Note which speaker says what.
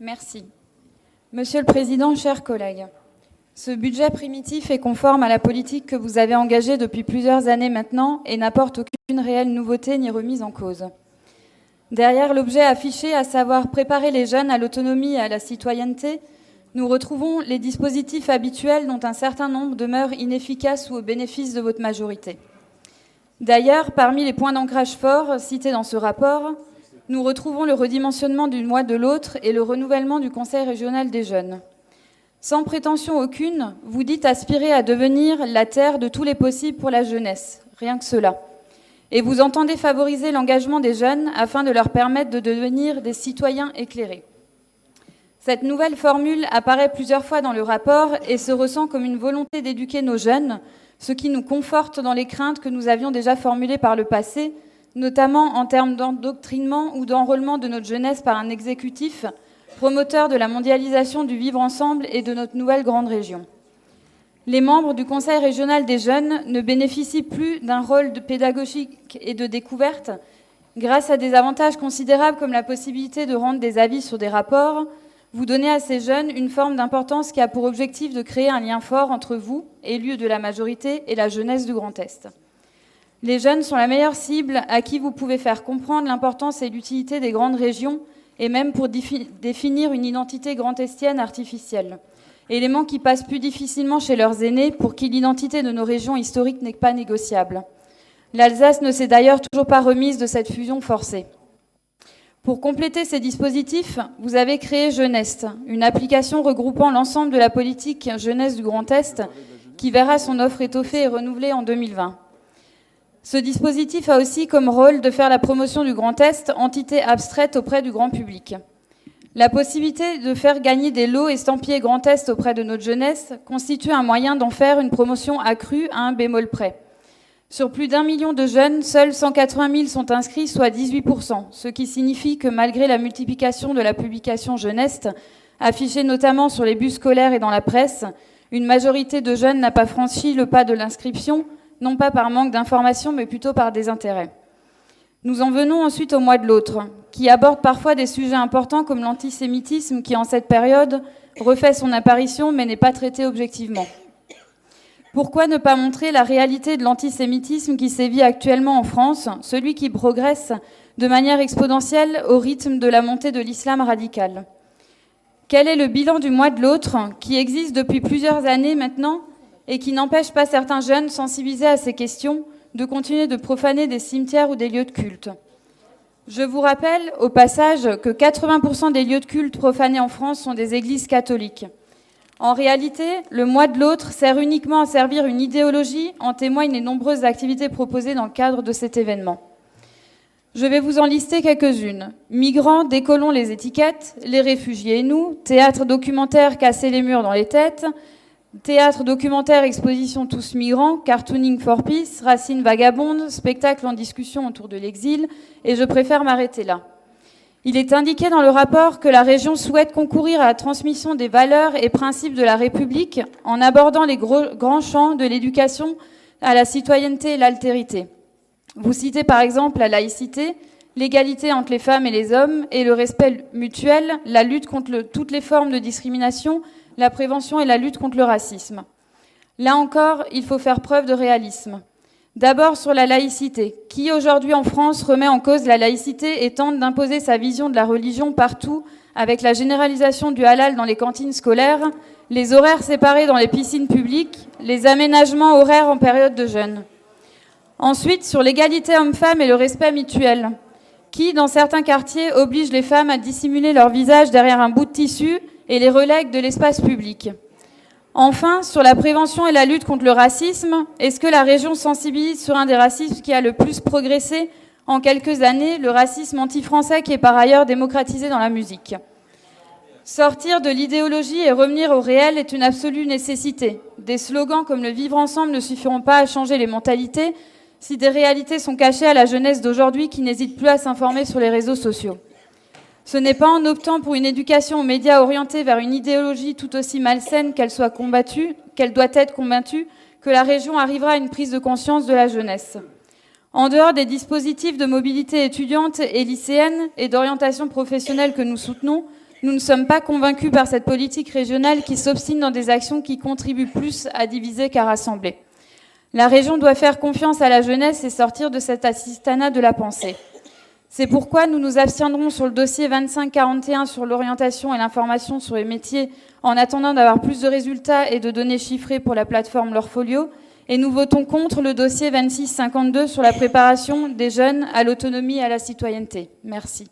Speaker 1: Merci. Monsieur le Président, chers collègues, ce budget primitif est conforme à la politique que vous avez engagée depuis plusieurs années maintenant et n'apporte aucune réelle nouveauté ni remise en cause. Derrière l'objet affiché, à savoir préparer les jeunes à l'autonomie et à la citoyenneté, nous retrouvons les dispositifs habituels dont un certain nombre demeurent inefficaces ou au bénéfice de votre majorité. D'ailleurs, parmi les points d'ancrage forts cités dans ce rapport, nous retrouvons le redimensionnement du mois de l'autre et le renouvellement du Conseil régional des jeunes. Sans prétention aucune, vous dites aspirer à devenir la terre de tous les possibles pour la jeunesse, rien que cela. Et vous entendez favoriser l'engagement des jeunes afin de leur permettre de devenir des citoyens éclairés. Cette nouvelle formule apparaît plusieurs fois dans le rapport et se ressent comme une volonté d'éduquer nos jeunes, ce qui nous conforte dans les craintes que nous avions déjà formulées par le passé, notamment en termes d'endoctrinement ou d'enrôlement de notre jeunesse par un exécutif promoteur de la mondialisation du vivre ensemble et de notre nouvelle grande région. Les membres du Conseil régional des jeunes ne bénéficient plus d'un rôle pédagogique et de découverte grâce à des avantages considérables comme la possibilité de rendre des avis sur des rapports. Vous donnez à ces jeunes une forme d'importance qui a pour objectif de créer un lien fort entre vous, élus de la majorité, et la jeunesse du Grand Est. Les jeunes sont la meilleure cible à qui vous pouvez faire comprendre l'importance et l'utilité des grandes régions et même pour définir une identité grand-estienne artificielle. Élément qui passe plus difficilement chez leurs aînés pour qui l'identité de nos régions historiques n'est pas négociable. L'Alsace ne s'est d'ailleurs toujours pas remise de cette fusion forcée. Pour compléter ces dispositifs, vous avez créé Jeunesse, une application regroupant l'ensemble de la politique jeunesse du Grand Est qui verra son offre étoffée et renouvelée en 2020. Ce dispositif a aussi comme rôle de faire la promotion du Grand Est, entité abstraite auprès du grand public. La possibilité de faire gagner des lots estampillés Grand Est auprès de notre jeunesse constitue un moyen d'en faire une promotion accrue à un bémol près. Sur plus d'1 million de jeunes, seuls 180 000 sont inscrits, soit 18%, ce qui signifie que malgré la multiplication de la publication Jeunesse, affichée notamment sur les bus scolaires et dans la presse, une majorité de jeunes n'a pas franchi le pas de l'inscription, non pas par manque d'information, mais plutôt par désintérêt. Nous en venons ensuite au mois de l'autre, qui aborde parfois des sujets importants comme l'antisémitisme qui, en cette période, refait son apparition mais n'est pas traité objectivement. Pourquoi ne pas montrer la réalité de l'antisémitisme qui sévit actuellement en France, celui qui progresse de manière exponentielle au rythme de la montée de l'islam radical ? Quel est le bilan du mois de l'autre, qui existe depuis plusieurs années maintenant et qui n'empêche pas certains jeunes sensibilisés à ces questions de continuer de profaner des cimetières ou des lieux de culte. Je vous rappelle au passage que 80% des lieux de culte profanés en France sont des églises catholiques. En réalité, le mois de l'autre sert uniquement à servir une idéologie, en témoignent les nombreuses activités proposées dans le cadre de cet événement. Je vais vous en lister quelques-unes. Migrants, décollons les étiquettes, les réfugiés et nous, théâtre documentaire, casser les murs dans les têtes, théâtre, documentaire, exposition tous migrants, cartooning for peace, racines vagabondes, spectacle en discussion autour de l'exil, et je préfère m'arrêter là. Il est indiqué dans le rapport que la région souhaite concourir à la transmission des valeurs et principes de la République en abordant les grands champs de l'éducation à la citoyenneté et l'altérité. Vous citez par exemple la laïcité, l'égalité entre les femmes et les hommes et le respect mutuel, la lutte contre toutes les formes de discrimination, la prévention et la lutte contre le racisme. Là encore, il faut faire preuve de réalisme. D'abord sur la laïcité. Qui aujourd'hui en France remet en cause la laïcité et tente d'imposer sa vision de la religion partout avec la généralisation du halal dans les cantines scolaires, les horaires séparés dans les piscines publiques, les aménagements horaires en période de jeûne. Ensuite, sur l'égalité homme-femme et le respect mutuel. Qui, dans certains quartiers, oblige les femmes à dissimuler leur visage derrière un bout de tissu et les relègue de l'espace public. Enfin, sur la prévention et la lutte contre le racisme, est-ce que la région sensibilise sur un des racismes qui a le plus progressé en quelques années, le racisme anti-français qui est par ailleurs démocratisé dans la musique ? Sortir de l'idéologie et revenir au réel est une absolue nécessité. Des slogans comme le vivre ensemble ne suffiront pas à changer les mentalités si des réalités sont cachées à la jeunesse d'aujourd'hui qui n'hésite plus à s'informer sur les réseaux sociaux. Ce n'est pas en optant pour une éducation aux médias orientée vers une idéologie tout aussi malsaine qu'elle doit être combattue, que la région arrivera à une prise de conscience de la jeunesse. En dehors des dispositifs de mobilité étudiante et lycéenne et d'orientation professionnelle que nous soutenons, Nous ne sommes pas convaincus par cette politique régionale qui s'obstine dans des actions qui contribuent plus à diviser qu'à rassembler. La région doit faire confiance à la jeunesse et sortir de cet assistanat de la pensée. C'est pourquoi nous nous abstiendrons sur le dossier 2541 sur l'orientation et l'information sur les métiers en attendant d'avoir plus de résultats et de données chiffrées pour la plateforme Lorfolio. Et nous votons contre le dossier 2652 sur la préparation des jeunes à l'autonomie et à la citoyenneté. Merci.